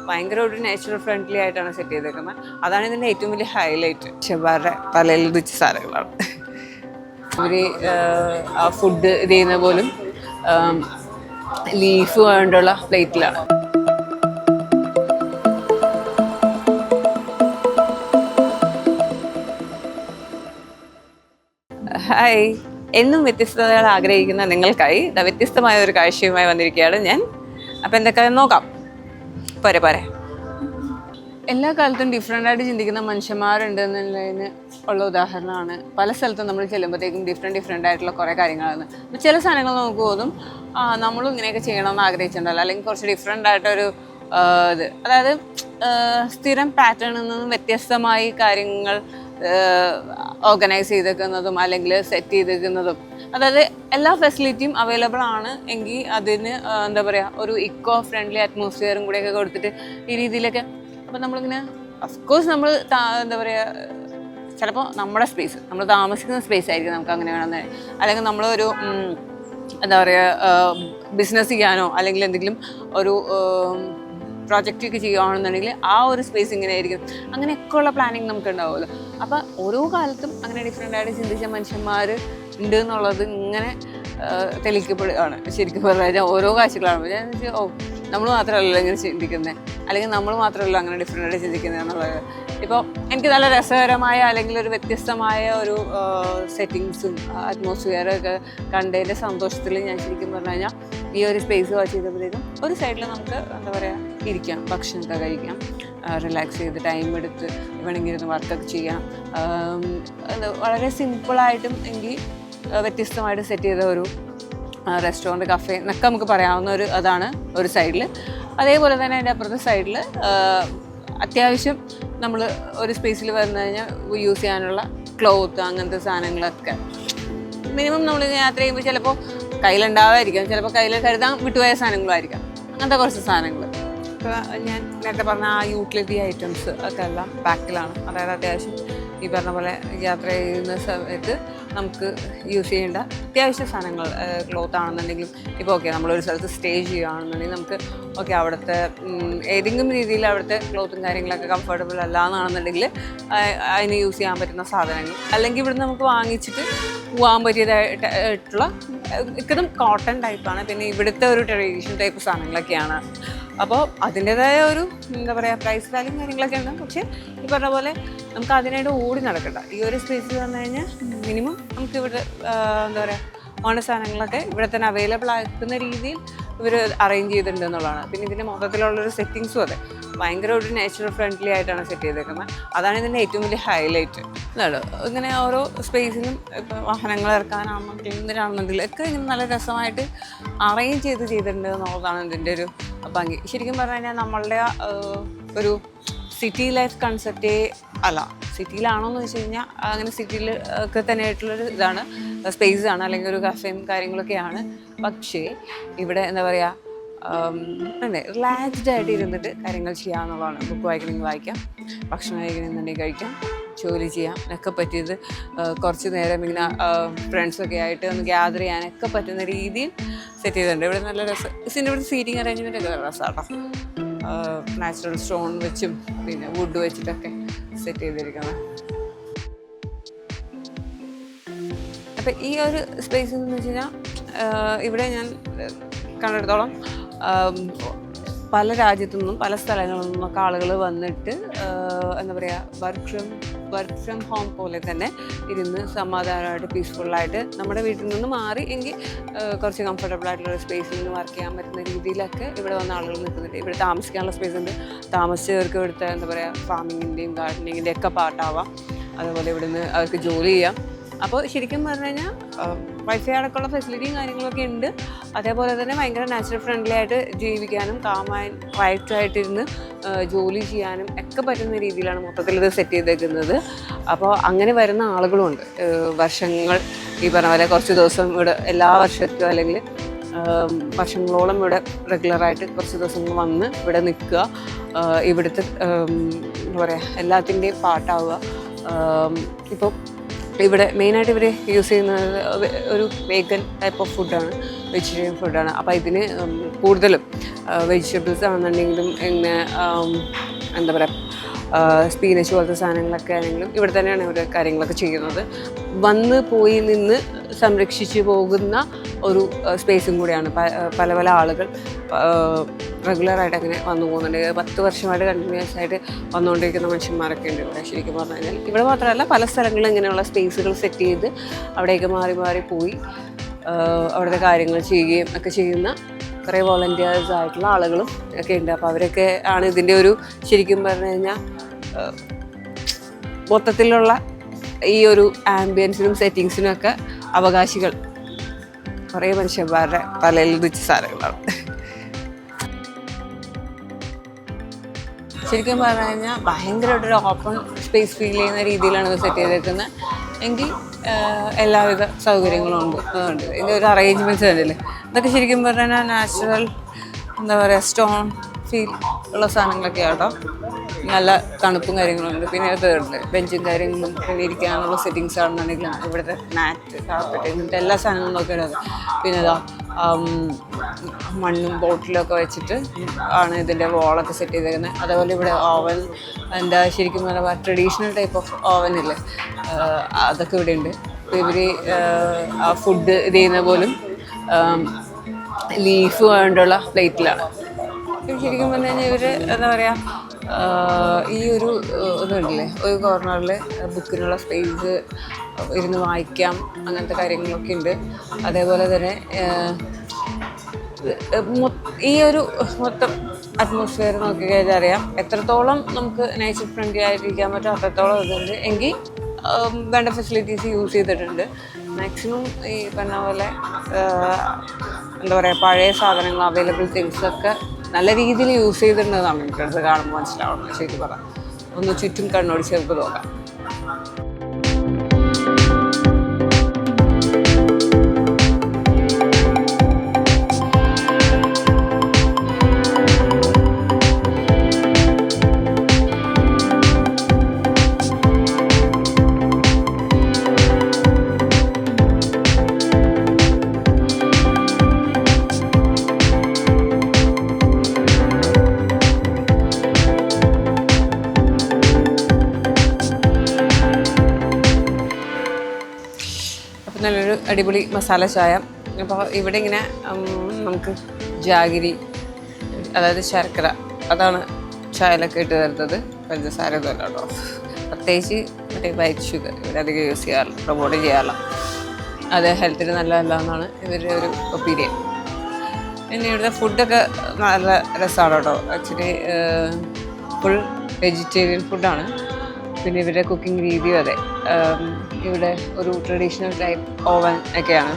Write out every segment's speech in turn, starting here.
ഭയങ്കര ഒരു natural friendly ആയിട്ടാണ് സെറ്റ് ചെയ്തേക്കുന്നത്. അതാണ് ഇതിൻ്റെ ഏറ്റവും വലിയ ഹൈലൈറ്റ്. ഷെബാരുടെ തലയിൽ ഉദിച്ച സാധനങ്ങളാണ് ഇവർ ആ ഫുഡ് ഇത് ചെയ്യുന്ന പോലും ലീഫ് കൊണ്ടുള്ള പ്ലേറ്റിലാണ്. ഹായ്, എന്നും വ്യത്യസ്തതകൾ ആഗ്രഹിക്കുന്ന നിങ്ങൾക്കായി വ്യത്യസ്തമായ ഒരു കാഴ്ചയുമായി വന്നിരിക്കുകയാണ് ഞാൻ. അപ്പം എന്തൊക്കെ നോക്കാം. പോരെ എല്ലാ കാലത്തും ഡിഫറെൻ്റായിട്ട് ചിന്തിക്കുന്ന മനുഷ്യന്മാരുണ്ട് എന്നുള്ളതിന് ഉള്ള ഉദാഹരണമാണ് പല സ്ഥലത്തും നമ്മൾ ചെല്ലുമ്പോഴത്തേക്കും ഡിഫറെൻ്റ് ആയിട്ടുള്ള കുറേ കാര്യങ്ങളാണ്. അപ്പോൾ ചില സാധനങ്ങൾ നമുക്ക് തോന്നും നമ്മളും ഇങ്ങനെയൊക്കെ ചെയ്യണമെന്ന് ആഗ്രഹിച്ചിട്ടുണ്ടല്ലോ, അല്ലെങ്കിൽ കുറച്ച് ഡിഫറെൻ്റ് ആയിട്ടൊരു ഇത്, അതായത് സ്ഥിരം പാറ്റേണിൽ നിന്നും വ്യത്യസ്തമായി കാര്യങ്ങൾ ഓർഗനൈസ് ചെയ്തേക്കുന്നതും അല്ലെങ്കിൽ സെറ്റ് ചെയ്തേക്കുന്നതും, അതായത് എല്ലാ ഫെസിലിറ്റിയും അവൈലബിൾ ആണ് എങ്കിൽ അതിന് എന്താ പറയുക ഒരു ഇക്കോ ഫ്രണ്ട്ലി അറ്റ്മോസ്ഫിയറും കൂടെയൊക്കെ കൊടുത്തിട്ട് ഈ രീതിയിലൊക്കെ. അപ്പം നമ്മളിങ്ങനെ അഫ്കോഴ്സ് നമ്മൾ എന്താ പറയുക ചിലപ്പോൾ നമ്മുടെ സ്പേസ്, നമ്മൾ താമസിക്കുന്ന സ്പേസ് ആയിരിക്കും നമുക്ക് അങ്ങനെ വേണമെന്ന്, അല്ലെങ്കിൽ നമ്മളൊരു എന്താ പറയുക ബിസിനസ് ചെയ്യാനോ അല്ലെങ്കിൽ എന്തെങ്കിലും ഒരു പ്രോജക്റ്റൊക്കെ ചെയ്യുകയാണെന്നുണ്ടെങ്കിൽ ആ ഒരു സ്പേസ് ഇങ്ങനെ ആയിരിക്കും. അങ്ങനെയൊക്കെയുള്ള പ്ലാനിങ് നമുക്ക് ഉണ്ടാവുമല്ലോ. അപ്പോൾ ഓരോ കാലത്തും അങ്ങനെ ഡിഫറെൻ്റായിട്ട് ചിന്തിച്ച മനുഷ്യന്മാർ ഉണ്ട് എന്നുള്ളത് ഇങ്ങനെ തെളിയിക്കപ്പെടുകയാണ്. ശരിക്കും പറഞ്ഞാൽ ഓരോ കാഴ്ചകളാണ് ഞാൻ നമ്മൾ മാത്രമല്ലല്ലോ ഇങ്ങനെ ചിന്തിക്കുന്നത്, അല്ലെങ്കിൽ നമ്മൾ മാത്രമല്ല അങ്ങനെ ഡിഫറെൻ്റായിട്ട് ചിന്തിക്കുന്നത് എന്നുള്ളത്. ഇപ്പോൾ എനിക്ക് നല്ല രസകരമായ അല്ലെങ്കിൽ ഒരു വ്യത്യസ്തമായ ഒരു സെറ്റിങ്സും അറ്റ്മോസ്ഫിയറൊക്കെ കണ്ടതിൻ്റെ സന്തോഷത്തിൽ ഞാൻ ശരിക്കും പറഞ്ഞു കഴിഞ്ഞാൽ ഈ ഒരു സ്പേസ് വാച്ച് ചെയ്തപ്പോഴത്തേക്കും ഒരു സൈഡിൽ നമുക്ക് എന്താ പറയുക ഇരിക്കാം, ഭക്ഷണമൊക്കെ കഴിക്കാം, റിലാക്സ് ചെയ്ത് ടൈം എടുത്ത് വേണമെങ്കിൽ ഇരുന്ന് വർക്കൊക്കെ ചെയ്യാം. വളരെ സിമ്പിളായിട്ടും എങ്കിൽ വ്യത്യസ്തമായിട്ട് സെറ്റ് ചെയ്ത ഒരു റെസ്റ്റോറൻറ്റ്, കഫേ എന്നൊക്കെ നമുക്ക് പറയാവുന്ന ഒരു അതാണ് ഒരു സൈഡിൽ. അതേപോലെ തന്നെ അതിൻ്റെ അപ്പുറത്തെ സൈഡിൽ അത്യാവശ്യം നമ്മൾ ഒരു സ്പേസിൽ വന്നു കഴിഞ്ഞാൽ യൂസ് ചെയ്യാനുള്ള ക്ലോത്ത് അങ്ങനത്തെ സാധനങ്ങളൊക്കെ മിനിമം നമ്മൾ യാത്ര ചെയ്യുമ്പോൾ ചിലപ്പോൾ കയ്യിലുണ്ടാവാതിരിക്കാം, ചിലപ്പോൾ കയ്യിൽ കരുതാൻ വിട്ടുപോയ സാധനങ്ങളായിരിക്കാം, അങ്ങനത്തെ കുറച്ച് സാധനങ്ങൾ. ഇപ്പോൾ ഞാൻ നേരത്തെ പറഞ്ഞ ആ യൂട്ടിലിറ്റി ഐറ്റംസ് ഒക്കെ എല്ലാം ബാക്കിലാണ്. അതായത് അത്യാവശ്യം ഈ പറഞ്ഞ പോലെ യാത്ര ചെയ്യുന്ന സമയത്ത് നമുക്ക് യൂസ് ചെയ്യേണ്ട അത്യാവശ്യ സാധനങ്ങൾ, ക്ലോത്ത് ആണെന്നുണ്ടെങ്കിലും ഇപ്പോൾ ഓക്കെ നമ്മളൊരു സ്ഥലത്ത് സ്റ്റേ ചെയ്യുകയാണെന്നുണ്ടെങ്കിൽ നമുക്ക് ഓക്കെ അവിടുത്തെ ഏതെങ്കിലും രീതിയിൽ അവിടുത്തെ ക്ലോത്തും കാര്യങ്ങളൊക്കെ കംഫർട്ടബിൾ അല്ല എന്നാണെന്നുണ്ടെങ്കിൽ അതിന് യൂസ് ചെയ്യാൻ പറ്റുന്ന സാധനങ്ങൾ, അല്ലെങ്കിൽ ഇവിടുന്ന് നമുക്ക് വാങ്ങിച്ചിട്ട് പോകാൻ പറ്റിയതായിട്ടുള്ള ഇതും കോട്ടൺ ടൈപ്പാണ്. പിന്നെ ഇവിടുത്തെ ഒരു ട്രഡീഷണൽ ടൈപ്പ് സാധനങ്ങളൊക്കെയാണ്. അപ്പോൾ അതിൻ്റേതായ ഒരു എന്താ പറയുക പ്രൈസ് വാല്യൂ കാര്യങ്ങളൊക്കെ ഉണ്ട്. പക്ഷേ ഈ പറഞ്ഞ പോലെ നമുക്ക് അതിനായിട്ട് ഓടി നടക്കണ്ട. ഈ ഒരു സ്പേസിൽ വന്നു കഴിഞ്ഞാൽ മിനിമം നമുക്ക് ഇവിടെ എന്താ പറയുക ഓണ സാധനങ്ങളൊക്കെ ഇവിടെ തന്നെ അവൈലബിൾ ആക്കുന്ന രീതിയിൽ ഇവർ അറേഞ്ച് ചെയ്തിട്ടുണ്ട് എന്നുള്ളതാണ്. പിന്നെ ഇതിൻ്റെ മൊത്തത്തിലുള്ളൊരു സെറ്റിങ്സും അതെ ഭയങ്കര ഒരു നേച്ചുറൽ ഫ്രണ്ട്ലി ആയിട്ടാണ് സെറ്റ് ചെയ്തേക്കുന്നത്. അതാണ് ഇതിൻ്റെ ഏറ്റവും വലിയ ഹൈലൈറ്റ്. അതാണ് ഇങ്ങനെ ഓരോ സ്പേസിലും ഇപ്പോൾ വാഹനങ്ങൾ ഇറക്കാനാണെന്നെങ്കിൽ എന്തിനാണെന്നെങ്കിൽ ഒക്കെ ഇങ്ങനെ നല്ല രസമായിട്ട് അറേഞ്ച് ചെയ്തിട്ടുണ്ട് എന്നുള്ളതാണ് ഇതിൻ്റെ ഒരു ഭംഗി. ശരിക്കും പറഞ്ഞു കഴിഞ്ഞാൽ നമ്മളുടെ ഒരു സിറ്റി ലൈഫ് കൺസെപ്റ്റേ അല്ല. സിറ്റിയിലാണോ എന്ന് വെച്ച് കഴിഞ്ഞാൽ അങ്ങനെ സിറ്റിയിൽ ഒക്കെ തന്നെ ആയിട്ടുള്ളൊരു ഇതാണ്, സ്പേസാണ്, അല്ലെങ്കിൽ ഒരു കഫേയും കാര്യങ്ങളൊക്കെയാണ്. പക്ഷേ ഇവിടെ എന്താ പറയുക അതെ റിലാക്സ്ഡ് ആയിട്ട് ഇരുന്നിട്ട് കാര്യങ്ങൾ ചെയ്യാമെന്നുള്ളതാണ്. ബുക്ക് വായിക്കണമെങ്കിൽ വായിക്കാം, ഭക്ഷണം കഴിക്കണമെന്നുണ്ടെങ്കിൽ കഴിക്കാം, ജോലി ചെയ്യാം ഒക്കെ പറ്റിയത് കുറച്ച് നേരം ഇങ്ങനെ ഫ്രണ്ട്സൊക്കെ ആയിട്ട് ഒന്ന് ഗ്യാദർ ചെയ്യാനൊക്കെ പറ്റുന്ന രീതിയിൽ സെറ്റ് ചെയ്തിട്ടുണ്ട്. ഇവിടെ നല്ല രസം. ഇതിൻ്റെ ഇവിടെ സീറ്റിംഗ് അറേഞ്ച്മെൻ്റ് ഒക്കെ രസമാട്ടോ. നാച്ചുറൽ സ്റ്റോൺ വെച്ചും പിന്നെ വുഡ് വെച്ചിട്ടൊക്കെ സെറ്റ് ചെയ്തിരിക്കുന്നത്. അപ്പം ഈ ഒരു സ്പേസ് എന്ന് വെച്ച് കഴിഞ്ഞാൽ ഇവിടെ ഞാൻ കണ്ടിടത്തോളം പല രാജ്യത്തു നിന്നും പല സ്ഥലങ്ങളിൽ നിന്നൊക്കെ ആളുകൾ വന്നിട്ട് എന്താ പറയുക വർക്ക് ഫ്രം ഹോം പോലെ തന്നെ ഇരുന്ന് സമാധാനമായിട്ട് പീസ്ഫുള്ളായിട്ട് നമ്മുടെ വീട്ടിൽ നിന്ന് മാറി എങ്കിൽ കുറച്ച് കംഫർട്ടബിൾ ആയിട്ടുള്ള സ്പേസിൽ നിന്ന് വർക്ക് ചെയ്യാൻ പറ്റുന്ന രീതിയിലൊക്കെ ഇവിടെ വന്ന ആളുകൾ നിൽക്കുന്നുണ്ട്. ഇവിടെ താമസിക്കാനുള്ള സ്പേസ് ഉണ്ട്. താമസിച്ചവർക്ക് ഇവിടുത്തെ എന്താ പറയുക ഫാമിങ്ങിൻ്റെയും ഗാർഡനിങ്ങിൻ്റെയും ഒക്കെ പാർട്ടാവാം. അതുപോലെ ഇവിടുന്ന് അവർക്ക് ജോലി ചെയ്യാം. അപ്പോൾ ശരിക്കും പറഞ്ഞു കഴിഞ്ഞാൽ വൈഫൈ അടക്കമുള്ള ഫെസിലിറ്റിയും കാര്യങ്ങളൊക്കെ ഉണ്ട്. അതേപോലെ തന്നെ ഭയങ്കര നാച്ചുറൽ ഫ്രണ്ട്ലി ആയിട്ട് ജീവിക്കാനും ക്വയറ്റായിട്ടിരുന്ന് ജോലി ചെയ്യാനും ഒക്കെ പറ്റുന്ന രീതിയിലാണ് മൊത്തത്തിൽ ഇത് സെറ്റ് ചെയ്തേക്കുന്നത്. അപ്പോൾ അങ്ങനെ വരുന്ന ആളുകളുമുണ്ട്. വർഷങ്ങൾ ഈ പറഞ്ഞ പോലെ കുറച്ച് ദിവസം ഇവിടെ എല്ലാ വർഷത്തും അല്ലെങ്കിൽ വർഷങ്ങളോളം ഇവിടെ റെഗുലറായിട്ട് കുറച്ച് ദിവസങ്ങൾ വന്ന് ഇവിടെ നിൽക്കുക, ഇവിടുത്തെ എന്താ പറയുക എല്ലാത്തിൻ്റെയും പാർട്ടാവുക. ഇപ്പോൾ ഇവിടെ മെയിനായിട്ട് ഇവർ യൂസ് ചെയ്യുന്നത് ഒരു വേഗൻ ടൈപ്പ് ഓഫ് ഫുഡാണ്, വെജിറ്റേറിയൻ ഫുഡാണ്. അപ്പോൾ ഇതിന് കൂടുതലും വെജിറ്റബിൾസ് ആണെന്നുണ്ടെങ്കിലും ഇങ്ങനെ എന്താ പറയുക സ്പീനച്ച് പോലത്തെ സാധനങ്ങളൊക്കെ ആണെങ്കിലും ഇവിടെ തന്നെയാണ് ഇവർ കാര്യങ്ങളൊക്കെ ചെയ്യുന്നത്. വന്ന് പോയി നിന്ന് സംരക്ഷിച്ചു പോകുന്ന ഒരു സ്പേസും കൂടിയാണ്. പല പല ആളുകൾ റെഗുലറായിട്ട് അങ്ങനെ വന്നു പോകുന്നുണ്ട്. 10 വർഷമായിട്ട് കണ്ടിന്യൂസ് ആയിട്ട് വന്നുകൊണ്ടിരിക്കുന്ന മനുഷ്യന്മാരൊക്കെ ഉണ്ട് ഇവിടെ. ശരിക്കും പറഞ്ഞു കഴിഞ്ഞാൽ ഇവിടെ മാത്രമല്ല പല സ്ഥലങ്ങളിലും ഇങ്ങനെയുള്ള സ്പേസുകൾ സെറ്റ് ചെയ്ത് അവിടേക്ക് മാറി മാറി പോയി അവിടുത്തെ കാര്യങ്ങൾ ചെയ്യുകയും ഒക്കെ ചെയ്യുന്ന കുറേ വോളണ്ടിയേഴ്സ് ആയിട്ടുള്ള ആളുകളും ഒക്കെ ഉണ്ട്. അപ്പോൾ അവരൊക്കെ ആണ് ഇതിൻ്റെ ഒരു ശരിക്കും പറഞ്ഞു കഴിഞ്ഞാൽ മൊത്തത്തിലുള്ള ഈ ഒരു ആംബിയൻസിനും സെറ്റിങ്സിനും ഒക്കെ അവകാശികൾ കുറേ മനുഷ്യന്മാരുടെ തലയിൽ വെച്ച സാധനങ്ങളാണ്. ശരിക്കും പറഞ്ഞു കഴിഞ്ഞാൽ ഭയങ്കരമായിട്ടൊരു ഓപ്പൺ സ്പേസ് ഫീൽ ചെയ്യുന്ന രീതിയിലാണ് ഇത് സെറ്റ് ചെയ്തേക്കുന്നത്. എങ്കിൽ എല്ലാവിധ സൗകര്യങ്ങളും ഉണ്ട്. അതുകൊണ്ട് ഇതിൻ്റെ ഒരു അറേഞ്ച്മെൻറ്റ്സ് കണ്ടില്ലേ, ഇതൊക്കെ ശരിക്കും പറഞ്ഞു കഴിഞ്ഞാൽ നാച്ചുറൽ എന്താ പറയുക സ്റ്റോൺ ഫീൽ ഉള്ള സാധനങ്ങളൊക്കെ ആട്ടോ. നല്ല തണുപ്പും കാര്യങ്ങളുണ്ട്. പിന്നെ തേർഡിൽ ബെഞ്ചും കാര്യങ്ങളും പിന്നെ ഇരിക്കാനുള്ള സെറ്റിങ്സ് ആണെന്നുണ്ടെങ്കിലും ഇവിടുത്തെ മാറ്റ് കാർപ്പറ്റ് ഇങ്ങനത്തെ എല്ലാ സാധനങ്ങളും നോക്കിയത്. പിന്നെ ഇതാ മണ്ണും ബോട്ടിലൊക്കെ വെച്ചിട്ട് ആണ് ഇതിൻ്റെ വോളൊക്കെ സെറ്റ് ചെയ്തേക്കുന്നത്. അതേപോലെ ഇവിടെ ഓവൻ എന്താ ശരിക്കും പറയുക ട്രഡീഷണൽ ടൈപ്പ് ഓഫ് ഓവനില്ലേ അതൊക്കെ ഇവിടെ ഉണ്ട്. ഇപ്പോൾ ഇവർ ആ ഫുഡ് ഇത് ചെയ്യുന്ന പോലും ലീഫ് കൊണ്ടുള്ള പ്ലേറ്റിലാണ്. ശരിക്കും പറഞ്ഞു കഴിഞ്ഞാൽ ഇവർ എന്താ പറയുക ഈ ഒരു ഇതുണ്ടല്ലേ ഒരു കോർണറിൽ ബുക്കിനുള്ള സ്പേസ് ഇരുന്ന് വായിക്കാം അങ്ങനത്തെ കാര്യങ്ങളൊക്കെ ഉണ്ട്. അതേപോലെ തന്നെ ഈ ഒരു മൊത്തം അറ്റ്മോസ്ഫിയർ നോക്കി കഴിഞ്ഞാൽ അറിയാം എത്രത്തോളം നമുക്ക് നേച്ചർ ഫ്രണ്ട്ലി ആയിട്ടിരിക്കാൻ പറ്റും അത്രത്തോളം ഇതുണ്ട്. എങ്കിൽ വേണ്ട ഫെസിലിറ്റീസ് യൂസ് ചെയ്തിട്ടുണ്ട്. മാക്സിമം ഈ പറഞ്ഞ പോലെ എന്താ പറയുക പഴയ സാധനങ്ങൾ അവൈലബിൾ തിങ്സൊക്കെ നല്ല രീതിയിൽ യൂസ് ചെയ്തിട്ടുണ്ടെന്നാണ് എനിക്കത് കാണുമ്പോൾ മനസ്സിലാവണം. ശരിക്കും പറയാം ഒന്ന് ചുറ്റും കണ്ണോടി ചേർത്ത് നോക്കാം. നല്ലൊരു അടിപൊളി മസാല ചായ. അപ്പോൾ ഇവിടെ ഇങ്ങനെ നമുക്ക് ജാഗിരി അതായത് ശർക്കര അതാണ് ചായയിലൊക്കെ ഇട്ട് തരുന്നത്. പഞ്ചസാര ഇതല്ല കേട്ടോ. പ്രത്യേകിച്ച് മറ്റേ വൈറ്റ് ഷുഗർ ഇവിടെ അധികം യൂസ് ചെയ്യാറില്ല, പ്രൊമോട്ട് ചെയ്യാറില്ല. അത് ഹെൽത്തിന് നല്ലതല്ല എന്നാണ് ഇവരുടെ ഒരു ഒപ്പീനിയൻ. പിന്നെ ഇവിടുത്തെ ഫുഡൊക്കെ നല്ല രസമാണ് കേട്ടോ. ആക്ച്വലി ഫുൾ വെജിറ്റേറിയൻ ഫുഡാണ്. പിന്നെ ഇവരുടെ കുക്കിംഗ് രീതിയും അതെ. ഇവിടെ ഒരു ട്രഡീഷണൽ ടൈപ്പ് ഓവൻ ഒക്കെയാണ്.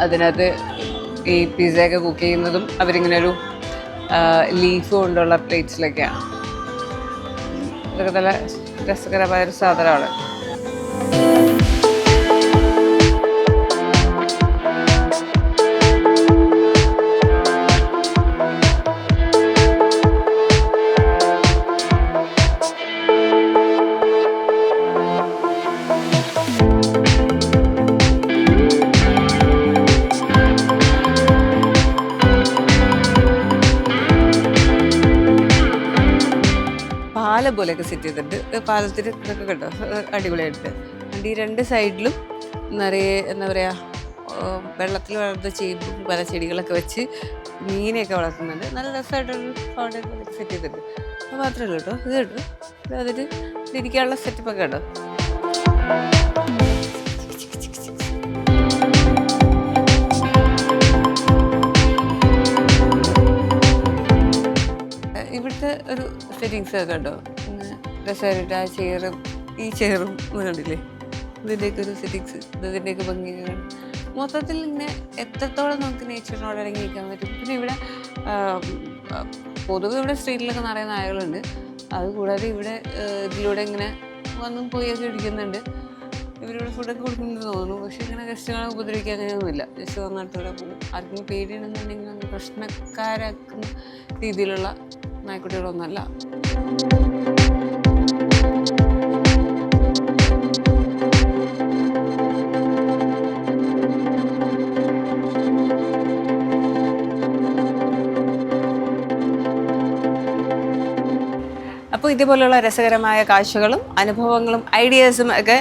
അതിനകത്ത് ഈ പിസ്സയൊക്കെ കുക്ക് ചെയ്യുന്നതും അവരിങ്ങനെ ഒരു ലീഫ് കൊണ്ടുള്ള പ്ലേറ്റ്സിലൊക്കെയാണ്. ഇതൊക്കെ നല്ല രസകരമായൊരു സാധനമാണ്. പാലം പോലെയൊക്കെ സെറ്റ് ചെയ്തിട്ടുണ്ട്. പാലത്തിന് ഇതൊക്കെ കണ്ടോ അടിപൊളിയായിട്ട്. and ഈ രണ്ട് സൈഡിലും നിറയെ എന്താ പറയുക വെള്ളത്തിൽ വളർന്ന ചേമ്പും പല ചെടികളൊക്കെ വെച്ച് മീനെയൊക്കെ വളർത്തുന്നുണ്ട്. നല്ല രസമായിട്ടൊരു ഫൗണ്ടൻ പോലെയൊക്കെ സെറ്റ് ചെയ്തിട്ടുണ്ട്. അത് മാത്രമല്ല കേട്ടോ ഇത് കേട്ടോ അതിന് ഇരിക്കാനുള്ള സെറ്റപ്പൊക്കെ കേട്ടോ. ഇവിടുത്തെ ഒരു സെറ്റിങ്സ് ഒക്കെ ഉണ്ടോ രസമായിട്ട്. ആ ചെയറും ഈ ചെയറും കണ്ടില്ലേ ഇതിൻ്റെയൊക്കെ ഒരു സെറ്റിങ്സ് ഇതിൻ്റെയൊക്കെ ഭംഗിയാണ്. മൊത്തത്തിൽ ഇങ്ങനെ എത്രത്തോളം നമുക്ക് നേച്ചറിനോട് ഇറങ്ങിയിരിക്കാൻ പറ്റും. പിന്നെ ഇവിടെ പൊതുവെ ഇവിടെ സ്ട്രീറ്റിലൊക്കെ നിറയെ നായകളുണ്ട്. അതുകൂടാതെ ഇവിടെ ഇതിലൂടെ ഇങ്ങനെ വന്നും പോയൊക്കെ ഇടിക്കുന്നുണ്ട്. ഇവരിവിടെ ഫുഡൊക്കെ കൊടുക്കുന്നുണ്ടെന്ന് തോന്നുന്നു. പക്ഷേ ഇങ്ങനെ ഗസ്റ്റുകളെ ഉപദ്രവിക്കാൻ അങ്ങനെയൊന്നുമില്ല. ജസ്റ്റ് വന്നിടത്തൂടെ പോകും. ആർക്കും പേടിയുണ്ടെന്നുണ്ടെങ്കിൽ അങ്ങ് പ്രശ്നക്കാരാക്കുന്ന രീതിയിലുള്ള നായ്ക്കുട്ടികളൊന്നുമല്ല. അപ്പോൾ ഇതുപോലുള്ള രസകരമായ കാഴ്ചകളും അനുഭവങ്ങളും ഐഡിയാസും ഒക്കെ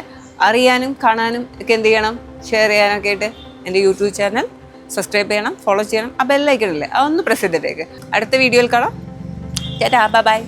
അറിയാനും കാണാനും ഒക്കെ എന്ത് ചെയ്യണം, ഷെയർ ചെയ്യാനൊക്കെ ആയിട്ട് എൻ്റെ യൂട്യൂബ് ചാനൽ സബ്സ്ക്രൈബ് ചെയ്യണം, ഫോളോ ചെയ്യണം. ആ ബെല്ലൈക്കണില്ലേ അതൊന്ന് പ്രസ് ചെയ്തിട്ടേക്ക്. അടുത്ത വീഡിയോയിൽ കാണാം. ബൈ.